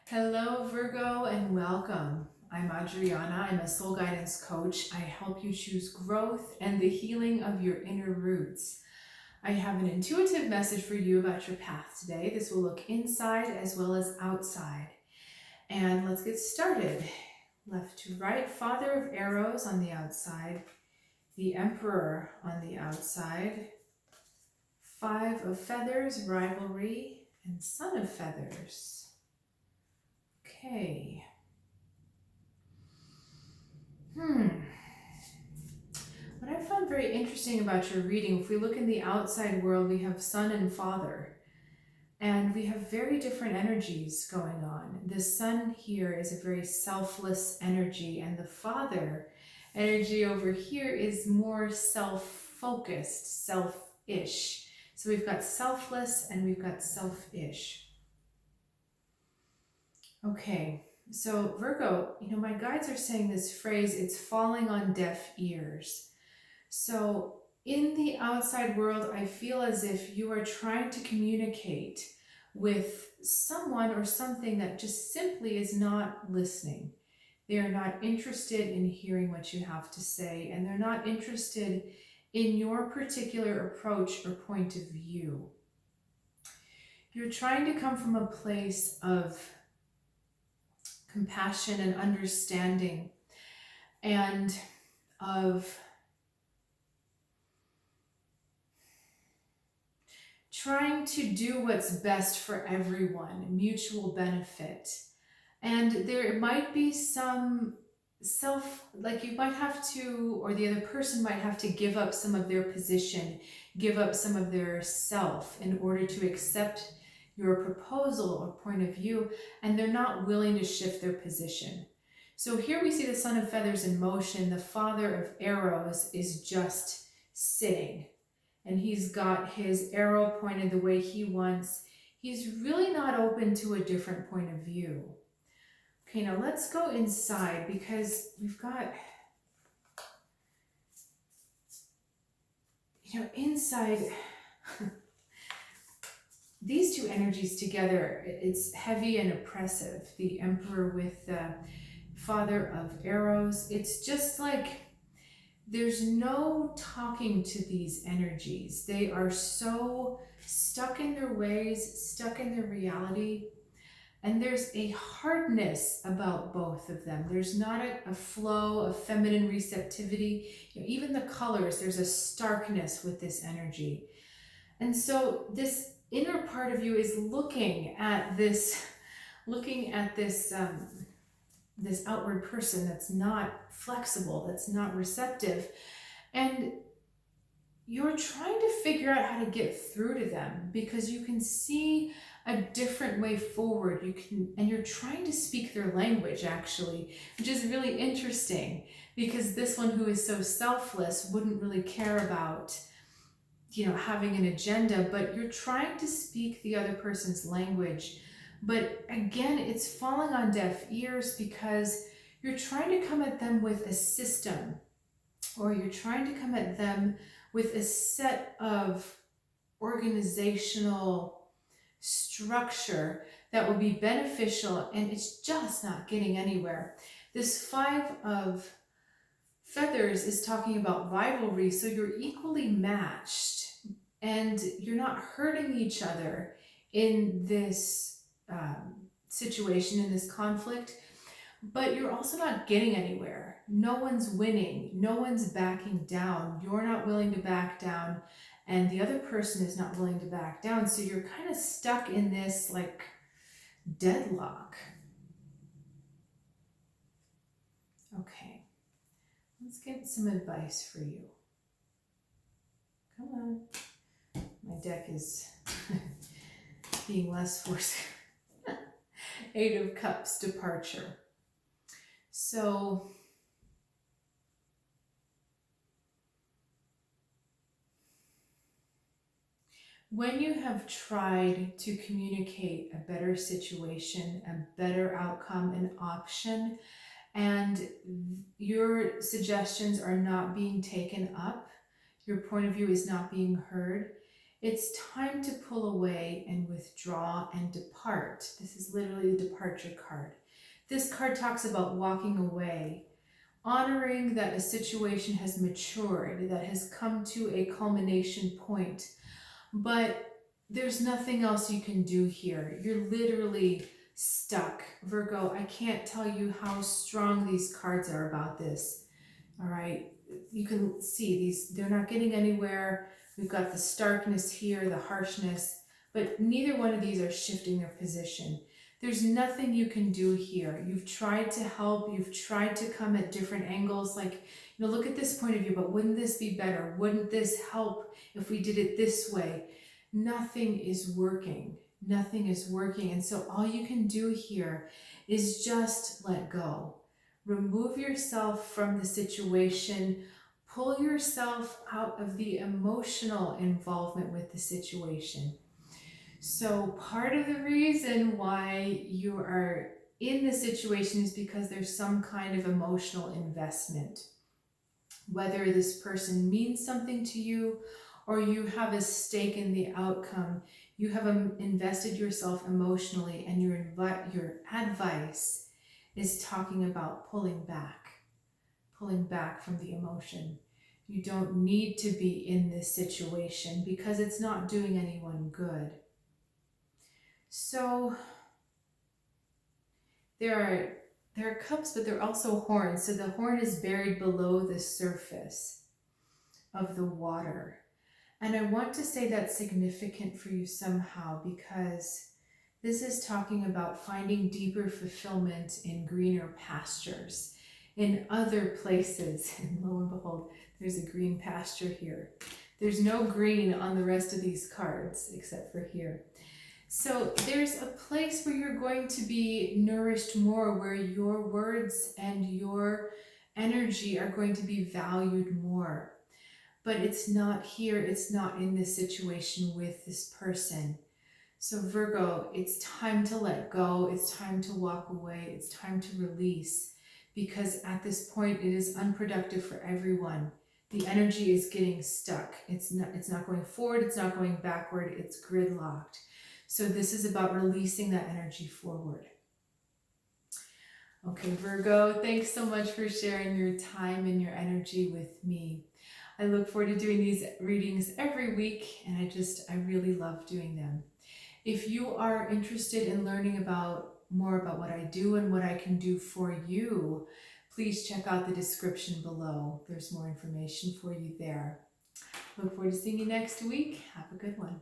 Hello, Virgo, and welcome. I'm Adriana. I'm a soul guidance coach. I help you choose growth and the healing of your inner roots. I have an intuitive message for you about your path today. This will look inside as well as outside. And let's get started. Left to right, Father of Arrows on the outside, the Emperor on the outside, Five of Feathers, Rivalry, and Son of Feathers. Okay. What I found very interesting about your reading, if we look in the outside world, we have Sun and Father, and we have very different energies going on. The Sun here is a very selfless energy, and the Father energy over here is more self-focused, self-ish. So we've got selfless and we've got selfish. Okay. So Virgo, my guides are saying this phrase, it's falling on deaf ears. So in the outside world, I feel as if you are trying to communicate with someone or something that just simply is not listening. They are not interested in hearing what you have to say, and they're not interested in your particular approach or point of view. You're trying to come from a place of compassion and understanding and of trying to do what's best for everyone, mutual benefit. And there might be some you might have to, or the other person might have to give up some of their position, give up some of their self in order to accept your proposal or point of view, and they're not willing to shift their position. So here we see the Son of Feathers in motion. The Father of Arrows is just sitting, and he's got his arrow pointed the way he wants. He's really not open to a different point of view. Okay, now let's go inside, because we've got, inside, these two energies together, it's heavy and oppressive. The Emperor with the Father of Arrows. It's just like there's no talking to these energies. They are so stuck in their ways, stuck in their reality. And there's a hardness about both of them. There's not a flow of feminine receptivity. Even the colors, there's a starkness with this energy. And so this inner part of you is looking at this this outward person that's not flexible, that's not receptive, and you're trying to figure out how to get through to them because you can see a different way forward. And you're trying to speak their language, actually, which is really interesting, because this one who is so selfless wouldn't really care about having an agenda, but you're trying to speak the other person's language. But again, it's falling on deaf ears because you're trying to come at them with a system, or you're trying to come at them with a set of organizational structure that will be beneficial, and it's just not getting anywhere. This Five of Feathers is talking about rivalry, so you're equally matched and you're not hurting each other in this situation, in this conflict, but you're also not getting anywhere. No one's winning, no one's backing down. You're not willing to back down, and the other person is not willing to back down. So you're kind of stuck in this like deadlock. Okay, let's get some advice for you. Come on. My deck is being less forceful. Eight of Cups, departure. So when you have tried to communicate a better situation, a better outcome, an option, and your suggestions are not being taken up, your point of view is not being heard, It's time to pull away and withdraw and depart. This is literally the departure card. This card talks about walking away, honoring that a situation has matured, that has come to a culmination point, but there's nothing else you can do here. You're literally stuck. Virgo, I can't tell you how strong these cards are about this. All right, you can see these, they're not getting anywhere. We've got the starkness here, the harshness, but neither one of these are shifting their position. There's nothing you can do here. You've tried to help, you've tried to come at different angles, like, look at this point of view, but wouldn't this be better? Wouldn't this help if we did it this way? Nothing is working. Nothing is working. And so all you can do here is just let go. Remove yourself from the situation. Pull yourself out of the emotional involvement with the situation. So part of the reason why you are in the situation is because there's some kind of emotional investment. Whether this person means something to you or you have a stake in the outcome, you have invested yourself emotionally, and your advice is talking about pulling back from the emotion. You don't need to be in this situation because it's not doing anyone good. So there are cups, but there are also horns. So the horn is buried below the surface of the water. And I want to say that's significant for you somehow, because this is talking about finding deeper fulfillment in greener pastures, in other places. And lo and behold, there's a green pasture here. There's no green on the rest of these cards except for here. So there's a place where you're going to be nourished more, where your words and your energy are going to be valued more. But it's not here, it's not in this situation with this person. So Virgo, it's time to let go, it's time to walk away, it's time to release, because at this point it is unproductive for everyone. The energy is getting stuck. It's not going forward, it's not going backward, it's gridlocked. So this is about releasing that energy forward. Okay, Virgo, thanks so much for sharing your time and your energy with me. I look forward to doing these readings every week, and I really love doing them. If you are interested in learning more about what I do and what I can do for you, please check out the description below. There's more information for you there. Look forward to seeing you next week. Have a good one.